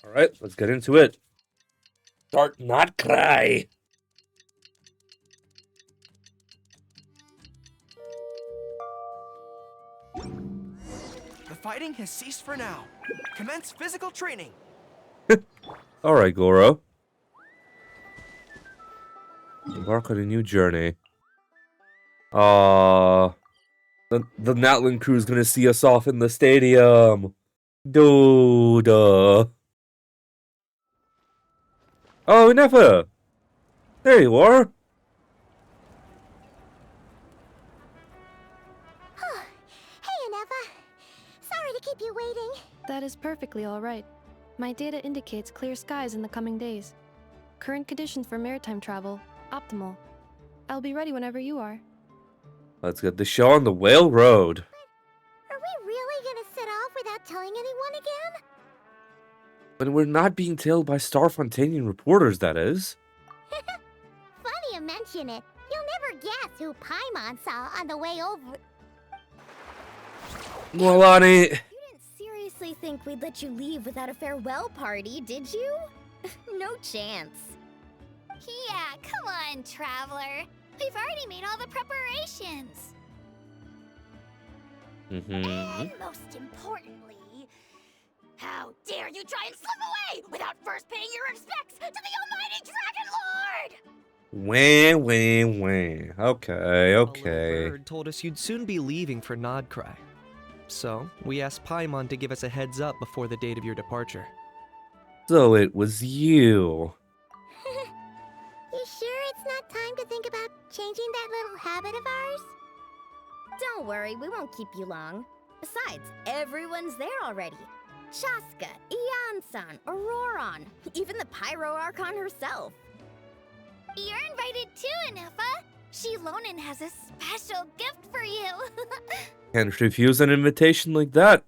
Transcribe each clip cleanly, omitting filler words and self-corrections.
Alright, let's get into it. Start not cry. The fighting has ceased for now. Commence physical training. Alright, Goro. Embark on a new journey. The Natlan crew's gonna see us off in the stadium. Dude. Oh, Neffa! There you are. Hey, Aneva. Sorry to keep you waiting. That is perfectly all right. My data indicates clear skies in the coming days. Current conditions for maritime travel, optimal. I'll be ready whenever you are. Let's get the show on the Whale Road. Are we really gonna set off without telling anyone again? When we're not being tailed by Starfontanian reporters, that is. Funny you mention it. You'll never guess who Paimon saw on the way over. Milani. You didn't seriously think we'd let you leave without a farewell party, did you? No chance. Yeah, come on, Traveler. We've already made all the preparations. And most importantly, how dare you try and slip away without first paying your respects to the almighty Dragon Lord! Wah. Okay. A little bird told us you'd soon be leaving for Nodcry. So, we asked Paimon to give us a heads up before the date of your departure. So it was you. You sure it's not time to think about changing that little habit of ours? Don't worry, we won't keep you long. Besides, everyone's there already. Shaska, Ian-san, Auroron, even the Pyro Archon herself. You're invited too, Anefa. Shilonen has a special gift for you. Can't refuse an invitation like that.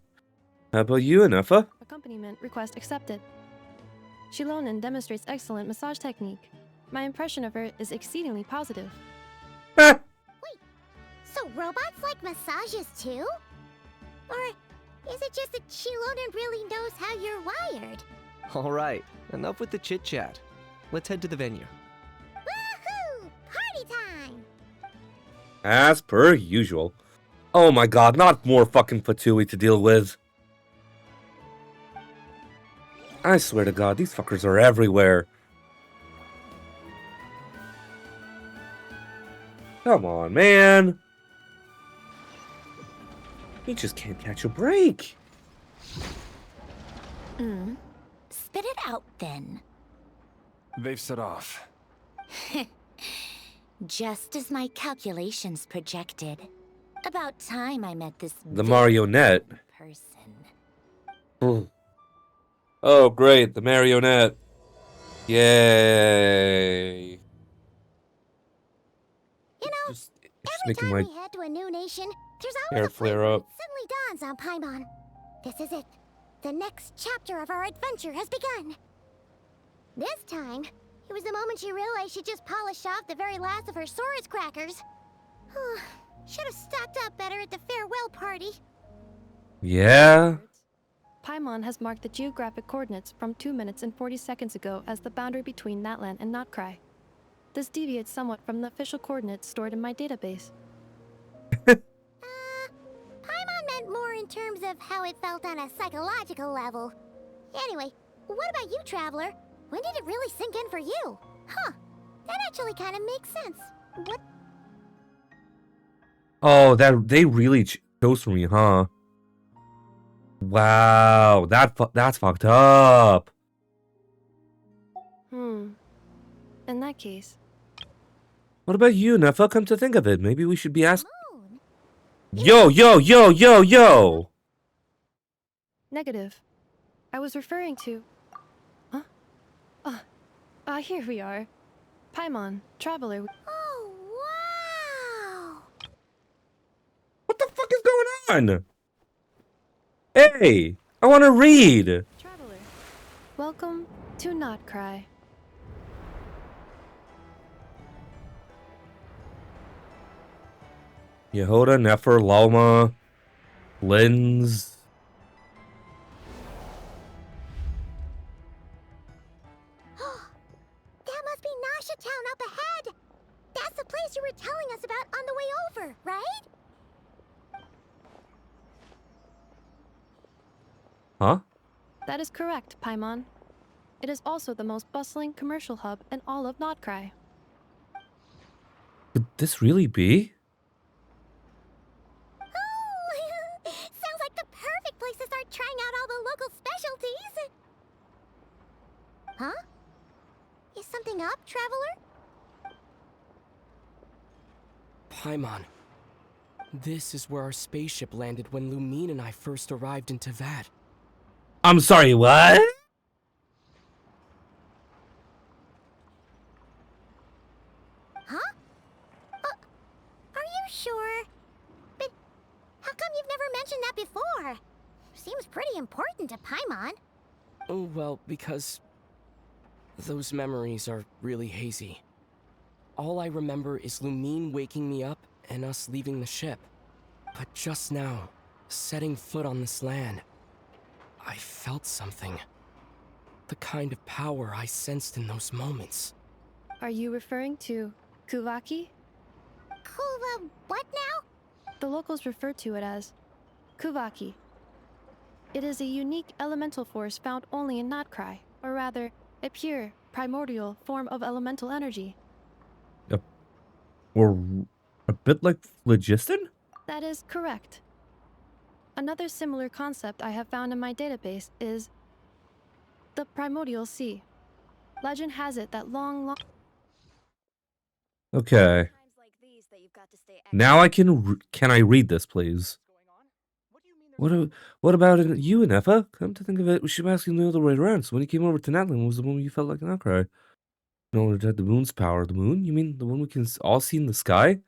How about you, Anefa? Accompaniment request accepted. Shilonen demonstrates excellent massage technique. My impression of her is exceedingly positive. Ha! So robots like massages too? Or is it just that Shilonen really knows how you're wired? Alright, enough with the chit-chat. Let's head to the venue. Woohoo! Party time! As per usual. Oh my god, not more fucking Fatui to deal with. I swear to god, these fuckers are everywhere. Come on, man. You just can't catch a break. Spit it out then. They've set off. Just as my calculations projected. About time I met this The marionette. person. Oh, great, the marionette. Yay. You know, Just every making time my we head to a new nation, there's hair always a point flare where up. it suddenly dawns on Paimon. This is it. The next chapter of our adventure has begun. This time, it was the moment she realized she just polished off the very last of her Saurus crackers. Should have stocked up better at the farewell party. Yeah. Paimon has marked the geographic coordinates from 2 minutes and 40 seconds ago as the boundary between Natlan and Notcry. This deviates somewhat from the official coordinates stored in my database. Paimon meant more in terms of how it felt on a psychological level. Anyway, what about you, Traveler? When did it really sink in for you? Huh, that actually kind of makes sense. What? Oh, they really chose for me, huh? Wow, that's fucked up. In that case, What about you, Neffa? Come to think of it, maybe we should be asked. Moon? Yo! negative. I was referring to... Huh? Here we are. Paimon, Traveler. Oh, wow! What the fuck is going on? Hey, I want to read. Traveler. Welcome to Notcry. Yehoda, Nefer, Lalma, Linz. Nasha Town up ahead. That's the place you were telling us about on the way over, right? Huh? That is correct, Paimon. It is also the most bustling commercial hub in all of Notcry. Could this really be? Oh, sounds like the perfect place to start trying out all the local specialties. Huh? Is something up, traveler? Paimon, this is where our spaceship landed when Lumine and I first arrived in Teyvat. I'm sorry, what? Huh? Are you sure? But how come you've never mentioned that before? Seems pretty important to Paimon. Oh, well, because those memories are really hazy. All I remember is Lumine waking me up and us leaving the ship. But just now, setting foot on this land, I felt something. The kind of power I sensed in those moments. Are you referring to Kuvaki? Kuva, what now? The locals refer to it as Kuvaki. It is a unique elemental force found only in Notcry, or rather, a pure, primordial form of elemental energy. Or a bit like phlogiston? That is correct. Another similar concept I have found in my database is the primordial sea. Legend has it that long Okay. Now I can I read this, please? What about you and Effa? Come to think of it, we should be asking the other way around. So when you came over to Natlan, was the one you felt like an outcry? In order to have the moon's power. The moon? You mean the one we can all see in the sky?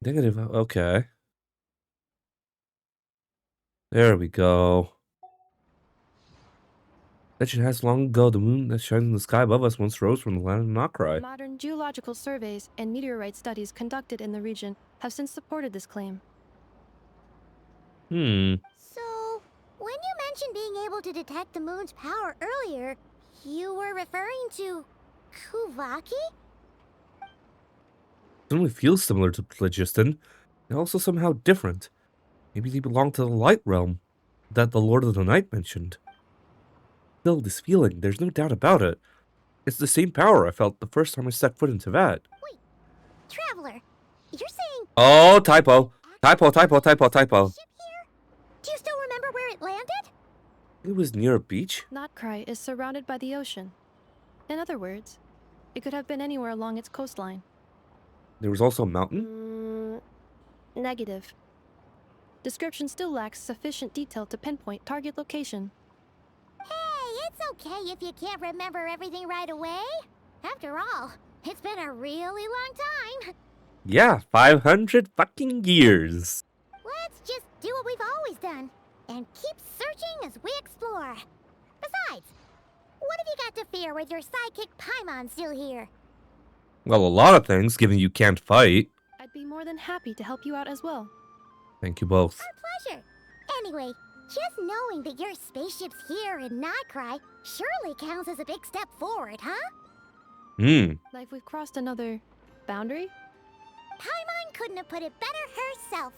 Negative. Okay. There we go. Legend has long ago the moon that shines in the sky above us once rose from the land of Notcry. modern geological surveys and meteorite studies conducted in the region have since supported this claim. So, when you mentioned being able to detect the moon's power earlier, you were referring to Kuvaki? Certainly feels similar to phlogiston, and also somehow different. Maybe they belong to the light realm that the Lord of the Night mentioned. Still, this feeling, there's no doubt about it. It's the same power I felt the first time I stepped foot in Teyvat. Wait, traveler, you're saying Oh, typo. Typo. ship here? Do you still remember where it landed? It was near a beach. Notcry is surrounded by the ocean. In other words, it could have been anywhere along its coastline. There was also a mountain. Negative. Description still lacks sufficient detail to pinpoint target location. Hey, it's okay if you can't remember everything right away. After all, it's been a really long time. Yeah, 500 fucking years. Let's just do what we've always done and keep searching as we explore. Besides, what have you got to fear with your sidekick Paimon still here? Well, a lot of things, given you can't fight. I'd be more than happy to help you out as well. Thank you both. Our pleasure. Anyway, just knowing that your spaceship's here in Notcry surely counts as a big step forward, huh? Like we've crossed another boundary? Paimon couldn't have put it better herself.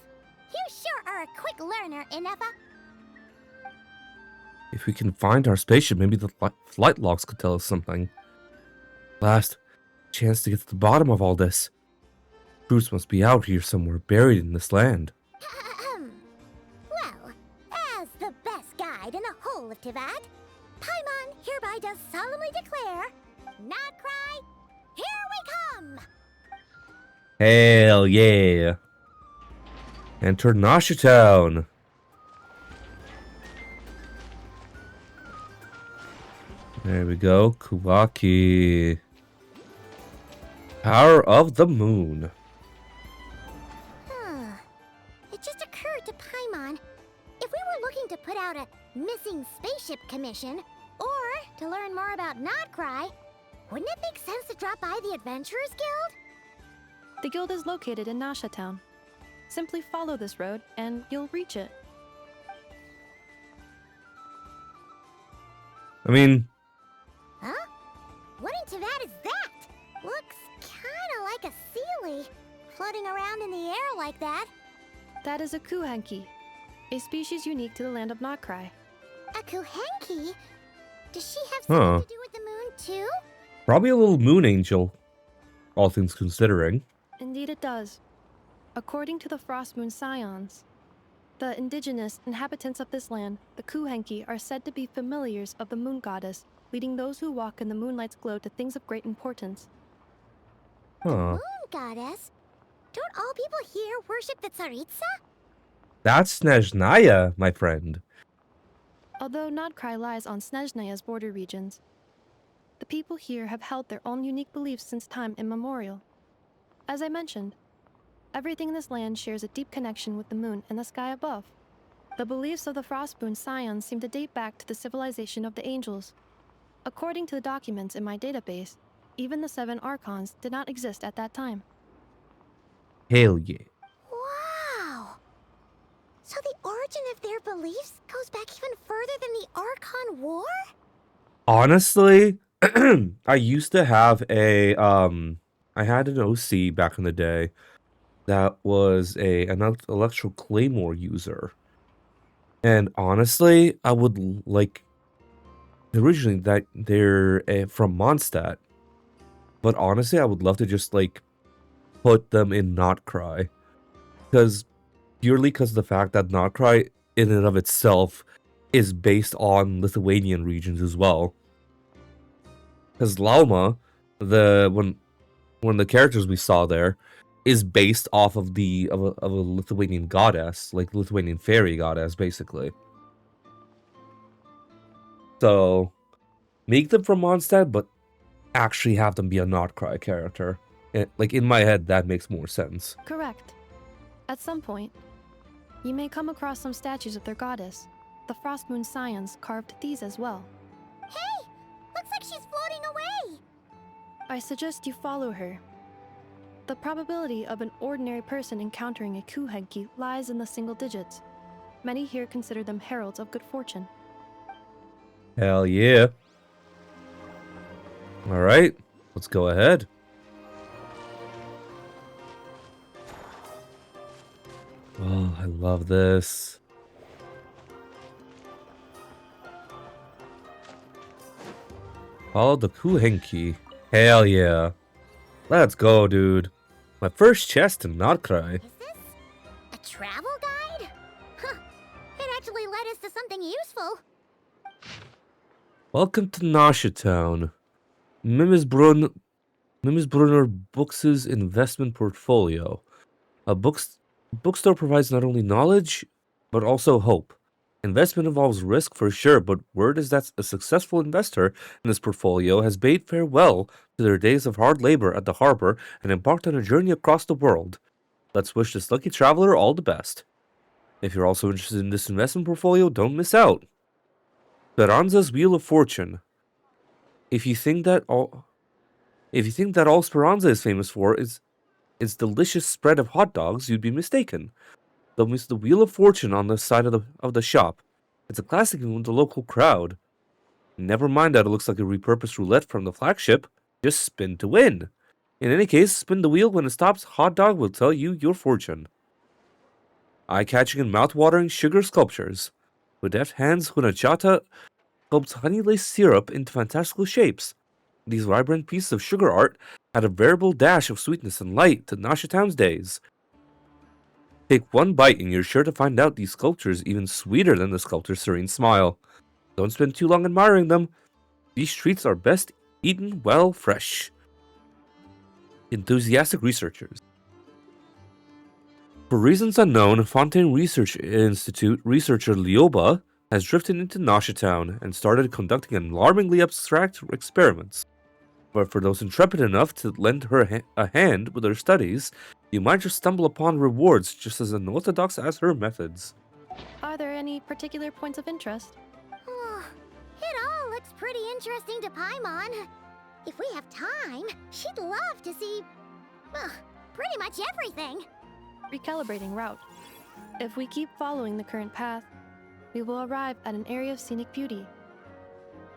You sure are a quick learner, Inefa. If we can find our spaceship, maybe the flight logs could tell us something. Last chance to get to the bottom of all this. Bruce must be out here somewhere, buried in this land. Well, as the best guide in the whole of Teyvat, Paimon hereby does solemnly declare, Notcry, here we come! Hell yeah. Enter Nasha Town. There we go. Kuvaki. Power of the Moon. It just occurred to Paimon, if we were looking to put out a missing spaceship commission, or to learn more about Notcry, wouldn't it make sense to drop by the Adventurers Guild? The guild is located in Nasha Town. Simply follow this road and you'll reach it. I mean, Huh? What in Teyvat is that? floating around in the air like that. That is a kuhenki, a species unique to the land of Notcry. A kuhenki? Does she have Huh. something to do with the moon too? Probably a little moon angel, all things considering. Indeed it does. According to the Frost Moon Scions, the indigenous inhabitants of this land, the kuhenki, are said to be familiars of the moon goddess, leading those who walk in the moonlight's glow to things of great importance. The Huh. moon goddess? Don't all people here worship the Tsaritsa? That's Snezhnaya, my friend. Although Notcry lies on Snezhnaya's border regions, the people here have held their own unique beliefs since time immemorial. As I mentioned, everything in this land shares a deep connection with the moon and the sky above. The beliefs of the Frostmoon Scions seem to date back to the civilization of the angels. According to the documents in my database, even the 7 Archons did not exist at that time. Hell yeah. Wow! So the origin of their beliefs goes back even further than the Archon War? Honestly, I used to have I had an OC back in the day that was an electro claymore user. And honestly, I would like originally that they're from Mondstadt. But honestly, I would love to just like put them in Notcry. Because purely because of the fact that Notcry in and of itself is based on Lithuanian regions as well. Because Lauma, one of the characters we saw there, is based off of a Lithuanian goddess, like Lithuanian fairy goddess, basically. So make them from Mondstadt, but actually have them be a Notcry character. Like in my head, that makes more sense. Correct. At some point, you may come across some statues of their goddess. The Frostmoon Scions carved these as well. Hey! Looks like she's floating away! I suggest you follow her. The probability of an ordinary person encountering a kuhenki lies in the single digits. Many here consider them heralds of good fortune. Hell yeah. Alright, let's go ahead. Oh, I love this. Follow the kuhenki. Hell yeah. Let's go, dude. My first chest in Notcry. Is this a travel guide? Huh. It actually led us to something useful. Welcome to Nasha Town. Mimmisbrunner Books' investment portfolio. A bookstore provides not only knowledge, but also hope. Investment involves risk for sure, but word is that a successful investor in this portfolio has bade farewell to their days of hard labor at the harbor and embarked on a journey across the world. Let's wish this lucky traveler all the best. If you're also interested in this investment portfolio, don't miss out. Speranza's Wheel of Fortune. If you think that all Speranza is famous for is its delicious spread of hot dogs, you'd be mistaken. They'll miss the Wheel of Fortune on the side of the shop. It's a classic with the local crowd. Never mind that it looks like a repurposed roulette from the flagship. Just spin to win. In any case, spin the wheel when it stops. Hot dog will tell you your fortune. Eye-catching and mouth-watering sugar sculptures. With deft hands, Hunachata sculpts honey-laced syrup into fantastical shapes. These vibrant pieces of sugar art add a veritable dash of sweetness and light to Nasha Town's days. Take one bite and you're sure to find out these sculptures even sweeter than the sculptor's serene smile. Don't spend too long admiring them. These treats are best eaten while fresh. Enthusiastic researchers. For reasons unknown, Fontaine Research Institute researcher Lioba has drifted into Nasha Town and started conducting alarmingly abstract experiments. But for those intrepid enough to lend her a hand with her studies, you might just stumble upon rewards just as unorthodox as her methods. Are there any particular points of interest? Oh, it all looks pretty interesting to Paimon. If we have time, she'd love to see, well, pretty much everything. Recalibrating route. If we keep following the current path, we will arrive at an area of scenic beauty.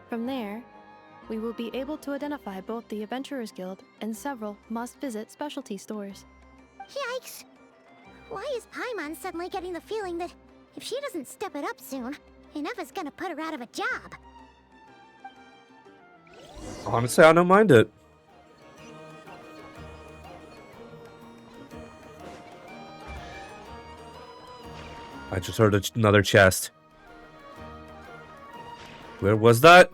From there, we will be able to identify both the Adventurers Guild and several must-visit specialty stores. Yikes! Why is Paimon suddenly getting the feeling that if she doesn't step it up soon, Ineva's gonna put her out of a job? Honestly, I don't mind it. I just heard another chest. Where was that?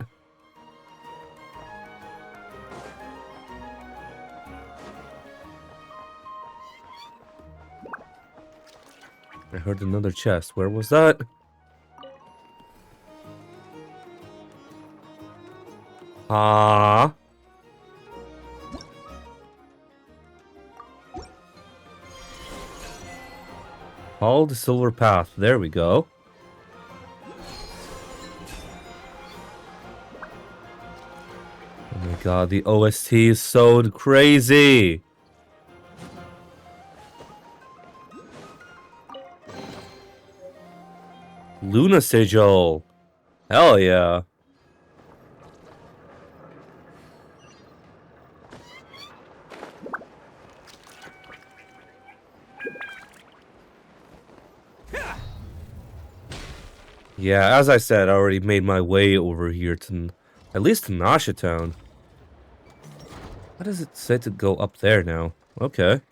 I heard another chest. Where was that? Ah. Follow the silver path. There we go. Oh my god, the OST is so crazy. Luna Sigil. Hell yeah. Yeah, as I said, I already made my way over here to, at least to Nasha Town. Why does it say to go up there now? Okay.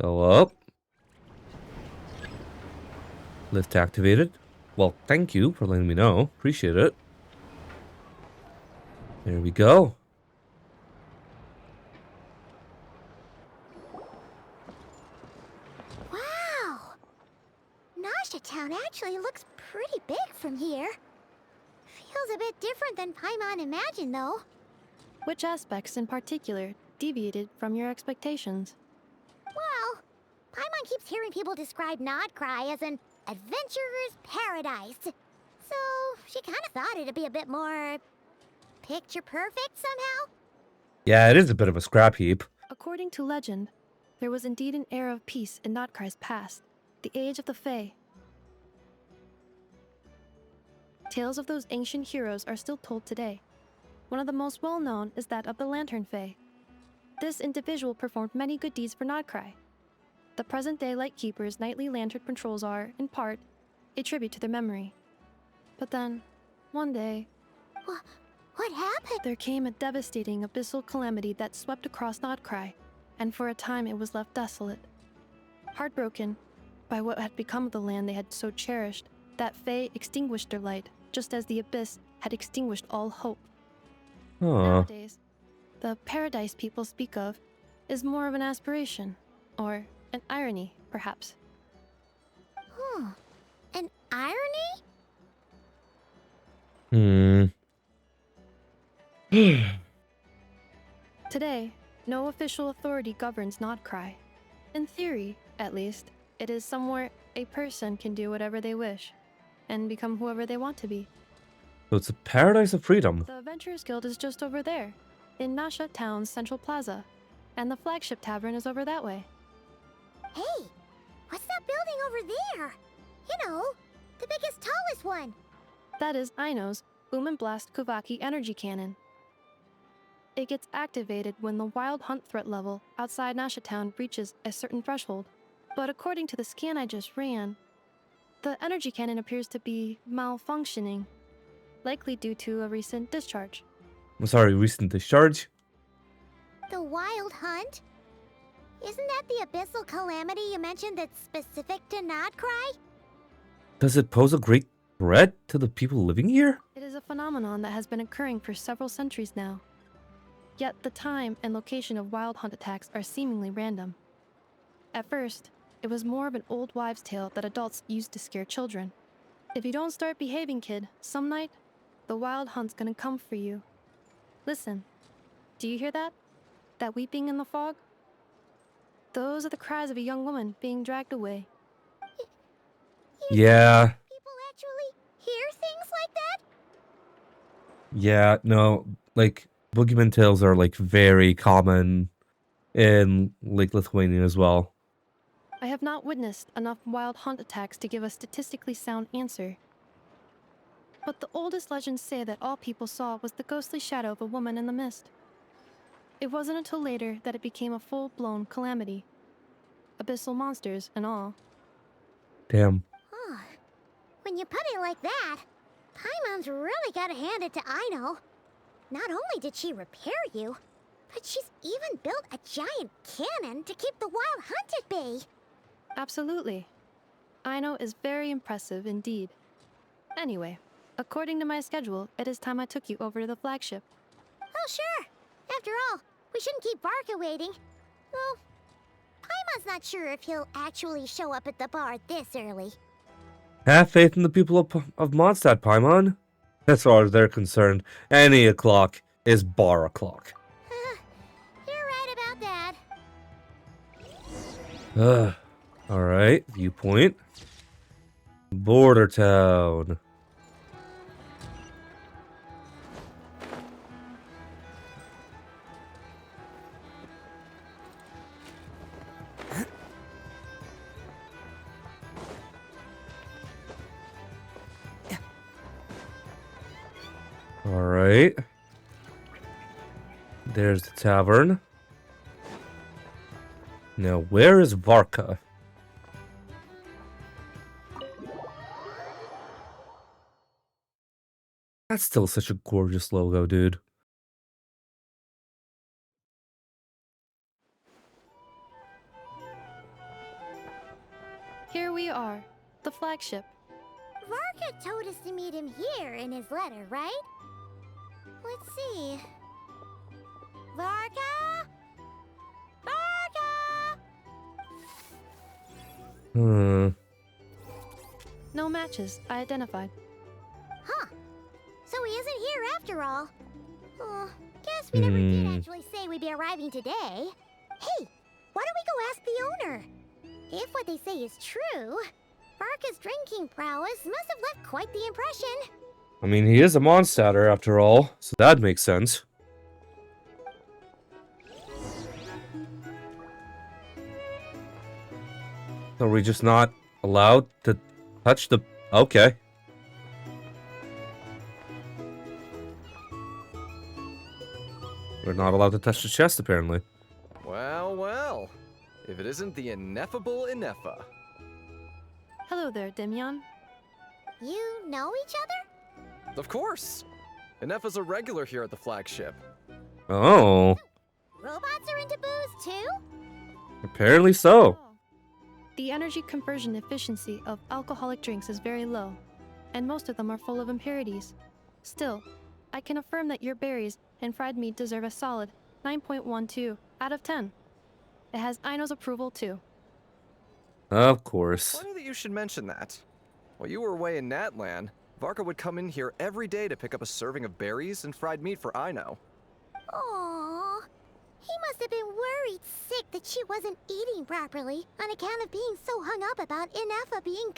Go up. Lift activated. Well, thank you for letting me know. Appreciate it. There we go. Wow! Nasha Town actually looks pretty big from here. Feels a bit different than Paimon imagined, though. Which aspects in particular deviated from your expectations? Well, Paimon keeps hearing people describe Nodcry as an adventurer's paradise. So, she kind of thought it'd be a bit more picture perfect somehow. Yeah, it is a bit of a scrap heap. According to legend, there was indeed an era of peace in Notcry's past, the age of the Fae. Tales of those ancient heroes are still told today. One of the most well-known is that of the Lantern Fae. This individual performed many good deeds for Nodcry. The present-day Lightkeeper's nightly lantern patrols are, in part, a tribute to their memory. But then, one day, What happened? there came a devastating abyssal calamity that swept across Nodcry, and for a time it was left desolate. Heartbroken by what had become of the land they had so cherished, that Fae extinguished their light, just as the abyss had extinguished all hope. Aw. Nowadays, the paradise people speak of is more of an aspiration, or an irony, perhaps. An irony? Today, no official authority governs Nodcry. In theory, at least, it is somewhere a person can do whatever they wish, and become whoever they want to be. So it's a paradise of freedom. The Adventurers Guild is just over there, in Nasha Town's Central Plaza, and the flagship tavern is over that way. Hey, what's that building over there? You know, the biggest, tallest one. That is Aino's Boom and Blast Kuvaki energy cannon. It gets activated when the wild hunt threat level outside Nasha Town reaches a certain threshold. But according to the scan I just ran, the energy cannon appears to be malfunctioning, likely due to a recent discharge. I'm sorry, recent discharge? The wild hunt? Isn't that the abyssal calamity you mentioned that's specific to Nodcry? Does it pose a great threat to the people living here? It is a phenomenon that has been occurring for several centuries now. Yet the time and location of wild hunt attacks are seemingly random. At first, it was more of an old wives' tale that adults used to scare children. If you don't start behaving, kid, some night, the wild hunt's gonna come for you. Listen, do you hear that? That weeping in the fog? Those are the cries of a young woman being dragged away. Yeah. People actually hear things like that? Yeah, no, like, boogeyman tales are, like, very common in, like, Lithuania as well. I have not witnessed enough wild hunt attacks to give a statistically sound answer. But the oldest legends say that all people saw was the ghostly shadow of a woman in the mist. It wasn't until later that it became a full-blown calamity. Abyssal monsters and all. Damn. Oh, when you put it like that, Paimon's really gotta hand it to Aino. Not only did she repair you, but she's even built a giant cannon to keep the wild hunt at bay. Absolutely. Aino is very impressive indeed. Anyway, according to my schedule, it is time I took you over to the flagship. Oh, sure. After all, we shouldn't keep Varka waiting. Well, Paimon's not sure if he'll actually show up at the bar this early. Have faith in the people of Mondstadt, Paimon. As far as they're concerned, any o'clock is bar o'clock. You're right about that. Alright, viewpoint. Border town. Alright. There's the tavern. Now, where is Varka? That's still such a gorgeous logo, dude. Here we are, the flagship. Varka told us to meet him here in his letter, right? Let's see. Varka? Varka! No matches, I identified. Huh. So he isn't here after all. Oh, guess we never did actually say we'd be arriving today. Hey, why don't we go ask the owner? If what they say is true, Varka's drinking prowess must have left quite the impression. I mean, he is a Mondstadter after all, so that makes sense. Are we just not allowed to touch the... Okay. We're not allowed to touch the chest, apparently. Well, well. If it isn't the ineffable Ineffa. Hello there, Demyon. You know each other? Of course! Ineffa's a regular here at the flagship. Oh, Robots are into booze too? apparently so. The energy conversion efficiency of alcoholic drinks is very low, and most of them are full of impurities. Still, I can affirm that your berries and fried meat deserve a solid 9.12 out of 10. It has Aino's approval too. Of course. Funny that you should mention that. While you were away in Natlan, Varka would come in here every day to pick up a serving of berries and fried meat for Aino. Aww. He must have been worried sick that she wasn't eating properly on account of being so hung up about Ineffa being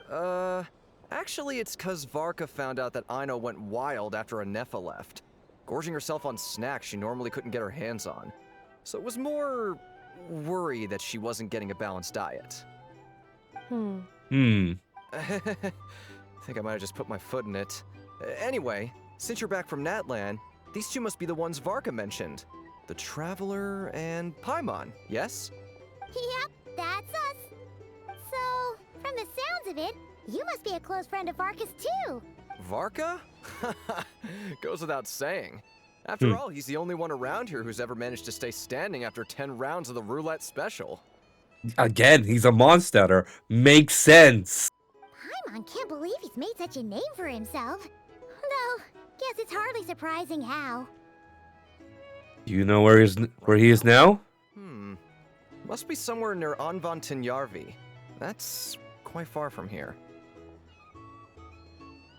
gone. Actually it's 'cause Varka found out that Aino went wild after Ineffa left, gorging herself on snacks she normally couldn't get her hands on. So it was more worry that she wasn't getting a balanced diet. I think I might have just put my foot in it. Anyway, since you're back from Natlan, these two must be the ones Varka mentioned. The Traveler and Paimon, yes? Yep, that's us. So, from the sounds of it, you must be a close friend of Varka's too. Varka? Goes without saying. After all, he's the only one around here who's ever managed to stay standing after 10 rounds of the roulette special. Again, he's a Mondstadter. Makes sense. Paimon can't believe he's made such a name for himself. Though, guess it's hardly surprising how. Do you know where he is now? Must be somewhere near Anvantinjarvi. That's quite far from here.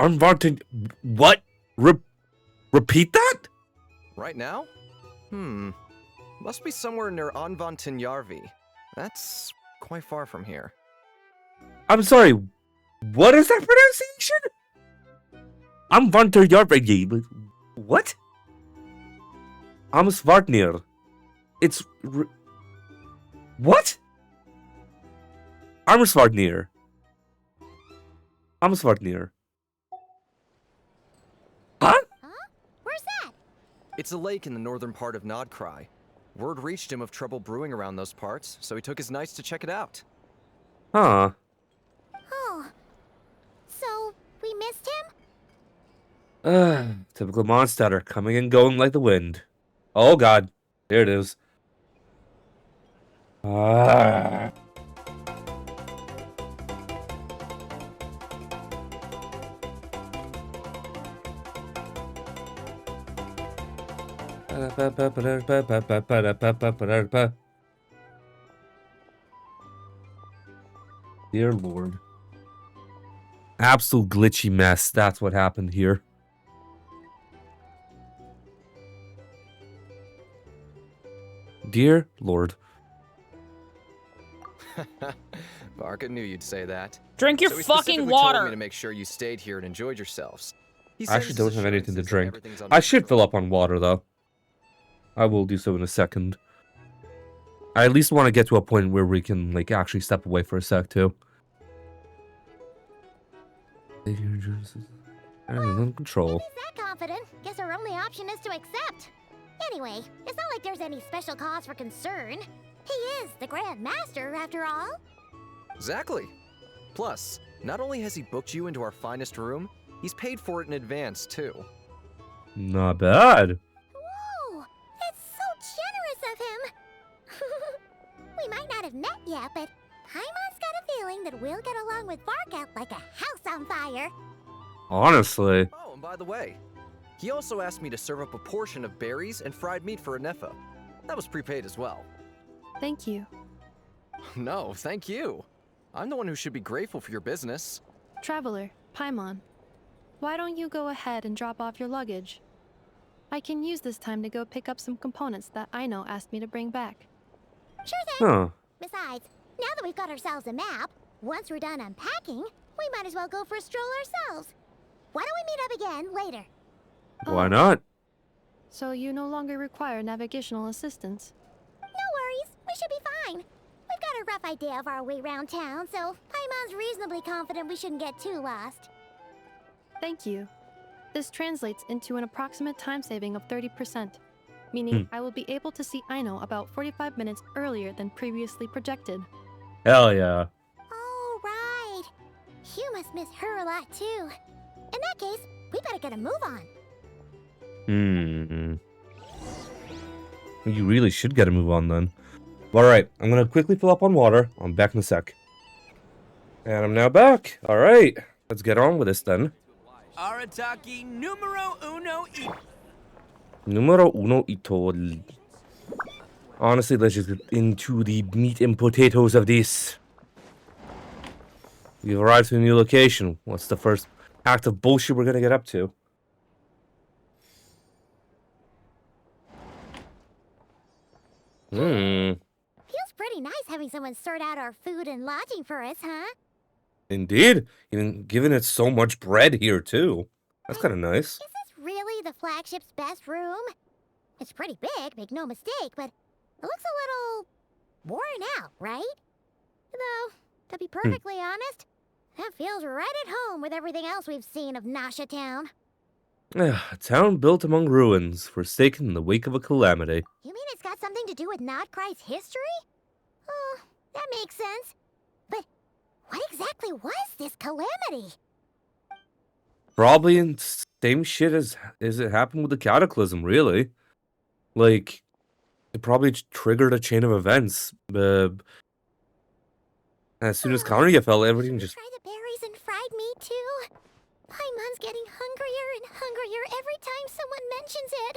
Arnvartin... What? Repeat that? Right now? Must be somewhere near Anvantinjarvi. That's quite far from here. I'm sorry. What is that pronunciation? Arnvartin... What? Svartnir. It's... What? Svartnir. It's a lake in the northern part of Nodcry. Word reached him of trouble brewing around those parts, so he took his knights to check it out. Huh. Oh. So, we missed him? Typical Mondstatter, coming and going like the wind. Oh god. There it is. Ah. Dear Lord. Absolute glitchy mess. That's what happened here. Dear Lord. Varka knew you'd say that. Drink your So he fucking specifically told me water. to make sure you stayed here and enjoyed yourselves. He I sends actually his don't have anything to assurances that drink. everything's I should under fill up on water, though. I will do so in a second. I at least want to get to a point where we can, like, actually step away for a sec, too. Under control. If he's that confident, guess our only option is to accept. Anyway, it's not like there's any special cause for concern. He is the Grand Master, after all. Exactly. Plus, not only has he booked you into our finest room, he's paid for it in advance, too. Not bad. Whoa! It's so generous of him! We might not have met yet, but Paimon's got a feeling that we'll get along with Varka like a house on fire. Honestly. Oh, and by the way, he also asked me to serve up a portion of berries and fried meat for Anefa. That was prepaid as well. Thank you. No, thank you. I'm the one who should be grateful for your business. Traveler, Paimon, why don't you go ahead and drop off your luggage? I can use this time to go pick up some components that Aino asked me to bring back. Sure thing. Huh. Besides, now that we've got ourselves a map, once we're done unpacking, we might as well go for a stroll ourselves. Why don't we meet up again later? Why not? So you no longer require navigational assistance? No worries, we should be fine. We've got a rough idea of our way around town, so Paimon's reasonably confident we shouldn't get too lost. Thank you. This translates into an approximate time saving of 30%, meaning I will be able to see Aino about 45 minutes earlier than previously projected. Hell yeah. Oh, right. You must miss her a lot, too. In that case, we better get a move on. You really should get a move on then. Alright, I'm gonna quickly fill up on water. I'm back in a sec. And I'm now back. Alright, let's get on with this then. Arataki numero uno Numero uno ito. Honestly, let's just get into the meat and potatoes of this. We've arrived to a new location. What's the first act of bullshit we're gonna get up to? Feels pretty nice having someone sort out our food and lodging for us, huh? Indeed. Even given it so much bread here, too. That's kind of nice. Is this really the flagship's best room? It's pretty big, make no mistake, but it looks a little worn out, right? Though, to be perfectly honest, that feels right at home with everything else we've seen of Nasha Town. A town built among ruins, forsaken in the wake of a calamity. You mean it's got something to do with Nodcry's history? Oh, that makes sense. But what exactly was this calamity? Probably in same shit as it happened with the Cataclysm, really. Like, it probably triggered a chain of events. As soon as Conria fell, everything just... Try the berries and fried meat, too? Paimon's getting hungrier and hungrier every time someone mentions it.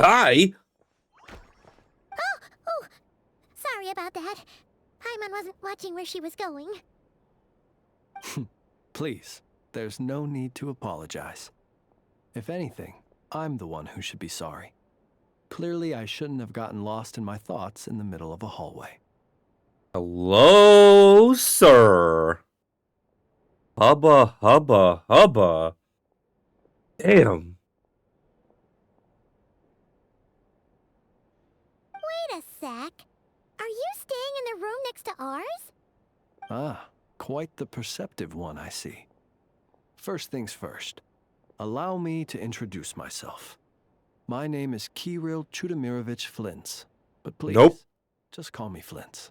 Hi! Oh, sorry about that. Paimon wasn't watching where she was going. Please, there's no need to apologize. If anything, I'm the one who should be sorry. Clearly, I shouldn't have gotten lost in my thoughts in the middle of a hallway. Hello, sir. Hubba, hubba, hubba. Damn. Wait a sec. Are you staying in the room next to ours? Ah, quite the perceptive one, I see. First things first. Allow me to introduce myself. My name is Kirill Chudamirovich Flintz, but please, Nope. just call me Flintz.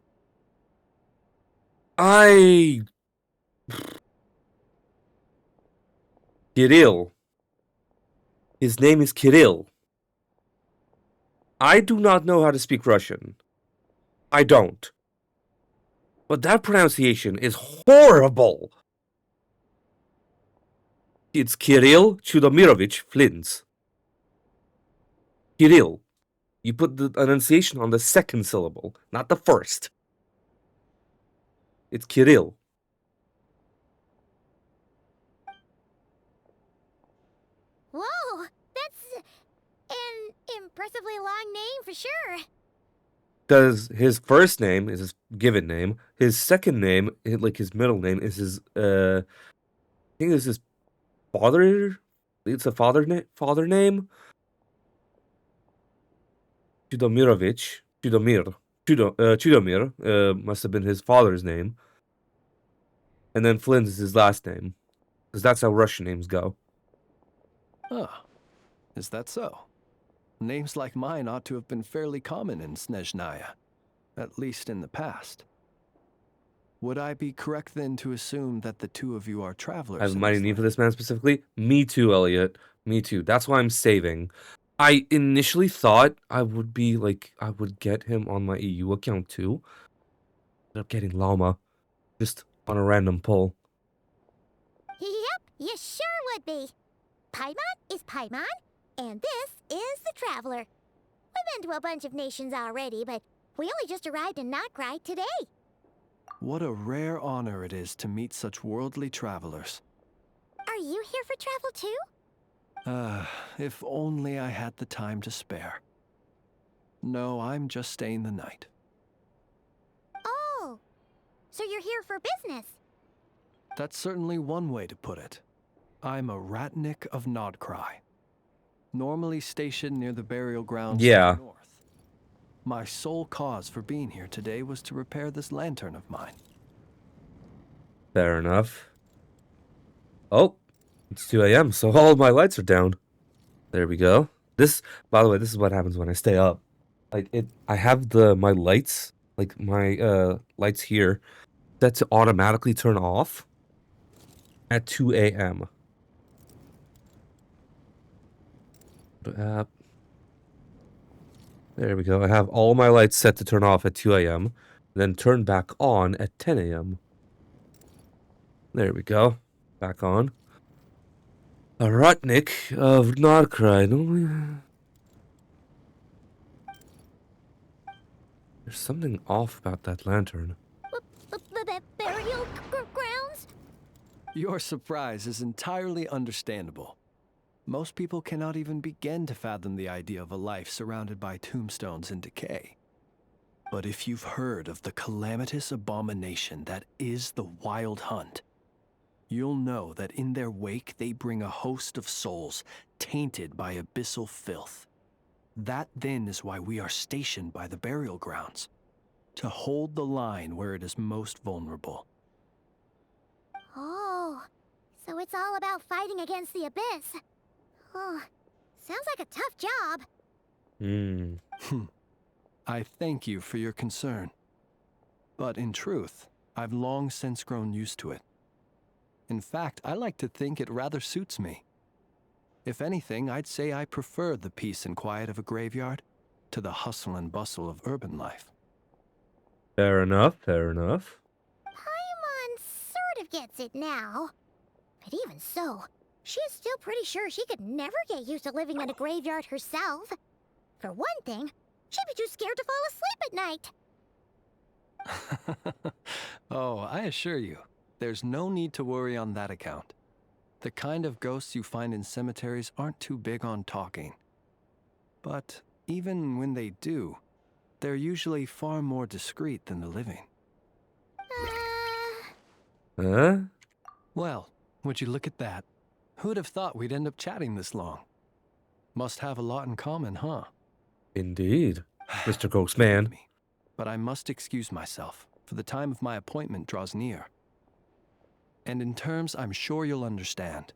Kirill. His name is Kirill. I do not know how to speak Russian. I don't. But that pronunciation is horrible. It's Kirill Chudamirovich Flintz. Kirill. You put the enunciation on the second syllable, not the first. It's Kirill. Whoa, that's an impressively long name for sure. Because his first name is his given name. His second name, like his middle name, is his I think it's his father. It's a father name. Chudamirovich. Chudomir must have been his father's name. And then Flynn is his last name. Because that's how Russian names go. Ah, is that so? Names like mine ought to have been fairly common in Snezhnaya, at least in the past. Would I be correct then to assume that the two of you are travelers? I have a in mighty this need for land? this man specifically. Me too, Elliot. Me too. That's why I'm saving. I initially thought I would get him on my EU account too. Ended up getting Llama. Just on a random pull. Yep, you sure would be. Paimon is Paimon, and this is the Traveler. We've been to a bunch of nations already, but we only just arrived in Notcry today. What a rare honor it is to meet such worldly travelers. Are you here for travel too? If only I had the time to spare. No, I'm just staying the night. Oh, so you're here for business. That's certainly one way to put it. I'm a Ratnik of Nodcry, normally stationed near the burial grounds to Yeah. the north. My sole cause for being here today was to repair this lantern of mine. Fair enough. Oh, it's 2 a.m., so all of my lights are down. There we go. This, by the way, this is what happens when I stay up. I have my lights, my lights here, set to automatically turn off at 2 a.m. There we go. I have all my lights set to turn off at 2 a.m., then turn back on at 10 a.m. There we go. Back on. A Rutnik of Nordkrein. There's something off about that lantern. Burial grounds? Your surprise is entirely understandable. Most people cannot even begin to fathom the idea of a life surrounded by tombstones and decay. But if you've heard of the calamitous abomination that is the Wild Hunt, you'll know that in their wake they bring a host of souls tainted by abyssal filth. That then is why we are stationed by the burial grounds, to hold the line where it is most vulnerable. Oh, so it's all about fighting against the abyss. Oh, sounds like a tough job. I thank you for your concern. But in truth, I've long since grown used to it. In fact, I like to think it rather suits me. If anything, I'd say I prefer the peace and quiet of a graveyard to the hustle and bustle of urban life. Fair enough, fair enough. Paimon sort of gets it now. But even so, she is still pretty sure she could never get used to living in a graveyard herself. For one thing, she'd be too scared to fall asleep at night. Oh, I assure you, there's no need to worry on that account. The kind of ghosts you find in cemeteries aren't too big on talking. But even when they do, they're usually far more discreet than the living. Huh? Well, would you look at that? Who'd have thought we'd end up chatting this long? Must have a lot in common, huh? Indeed, Mr. Ghostman. Me. But I must excuse myself, for the time of my appointment draws near. And in terms I'm sure you'll understand,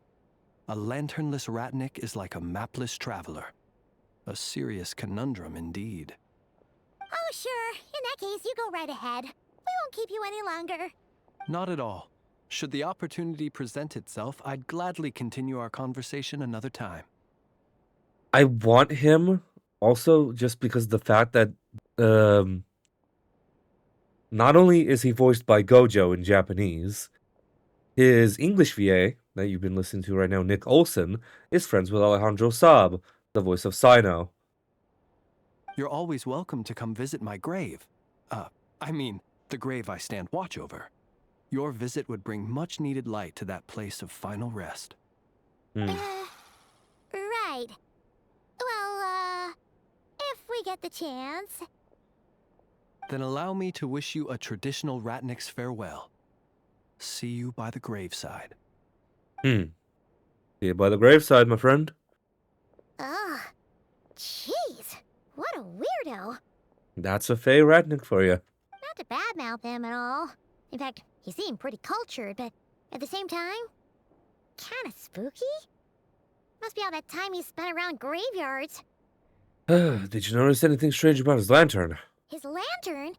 A lanternless Ratnik is like a mapless traveler. A serious conundrum indeed. Oh, sure. In that case, you go right ahead. We won't keep you any longer. Not at all. Should the opportunity present itself, I'd gladly continue our conversation another time. I want him also just because the fact that not only is he voiced by Gojo in Japanese, his English VA that you've been listening to right now, Nick Olson, is friends with Alejandro Saab, the voice of Sino. You're always welcome to come visit my grave. I mean, the grave I stand watch over. Your visit would bring much needed light to that place of final rest. Right. Well, if we get the chance. Then allow me to wish you a traditional Ratnik's farewell. See you by the graveside. See you by the graveside, my friend. Ugh. Jeez. What a weirdo. That's a Fey Ratnik for you. Not to badmouth him at all. In fact, he seemed pretty cultured, but at the same time, kinda spooky? Must be all that time he spent around graveyards. Did you notice anything strange about his lantern? His lantern?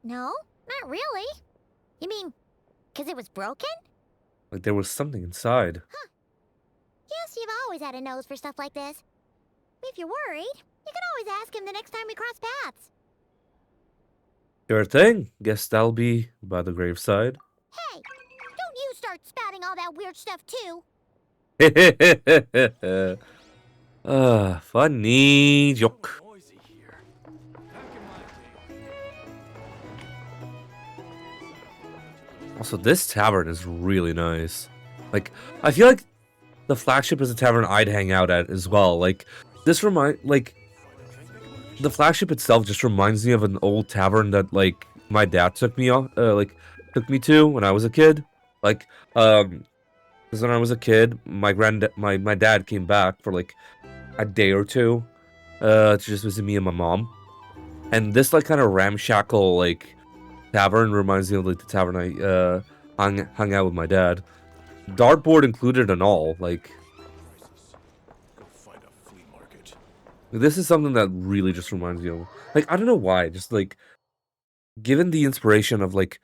No, not really. You mean, 'cause it was broken? Like there was something inside. Guess you've always had a nose for stuff like this. If you're worried, you can always ask him the next time we cross paths. Sure thing. Guess that'll be by the graveside. Hey, don't you start spouting all that weird stuff too. Funny joke. Also, this tavern is really nice. Like, I feel like the flagship is a tavern I'd hang out at as well. Like, the flagship itself just reminds me of an old tavern that, like, my dad took me to when I was a kid. Like, because when I was a kid, my dad came back for, like, a day or two, to just visit me and my mom. And this, like, kind of ramshackle, like, tavern reminds me of, like, the tavern I, hung out with my dad. Dartboard included and all, like... This is something that really just reminds me of... Like, I don't know why, just, like... Given the inspiration of, like...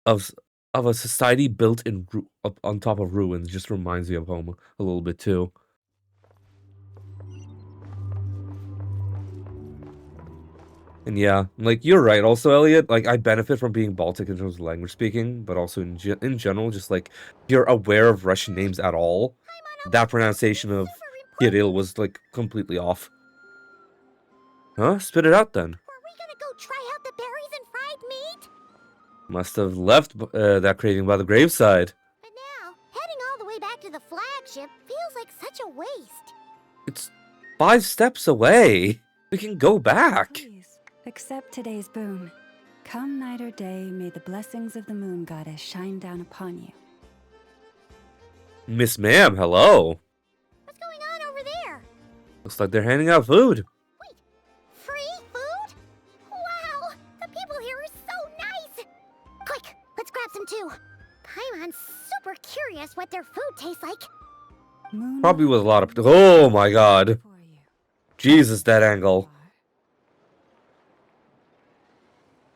Of a society built up on top of ruins, just reminds me of home a little bit, too. And yeah, like, you're right. Also, Elliot, like, I benefit from being Baltic in terms of language speaking, but also in general, just, like, if you're aware of Russian names at all, that pronunciation of Kirill was, like, completely off. Huh? Spit it out, then. Were we gonna go try out the berries and fried meat? Must have left that craving by the graveside. But now, heading all the way back to the flagship feels like such a waste. It's 5 steps away. We can go back. Please, accept today's boon. Come night or day, may the blessings of the moon goddess shine down upon you. Miss Ma'am, hello. What's going on over there? Looks like they're handing out food. Wait, free food? Wow, the people here are so nice. Quick, let's grab some too. Paimon's super curious what their food tastes like. Moon Probably with a lot of... Oh my god. for you. Jesus, that angle.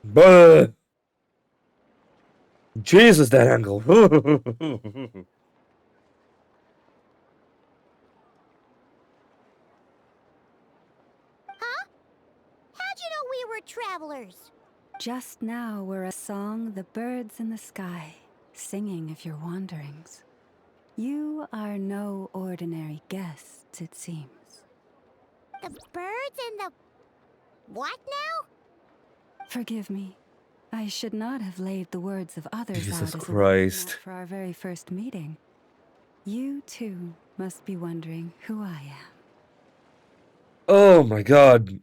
Buh. Jesus, that angle. Huh? How'd you know we were travelers? Just now were a song the birds in the sky, singing of your wanderings. You are no ordinary guests, it seems. The birds and the... what now? Forgive me. I should not have laid the words of others Jesus out as a Christ. warning for our very first meeting. You, too, must be wondering who I am. Oh my god.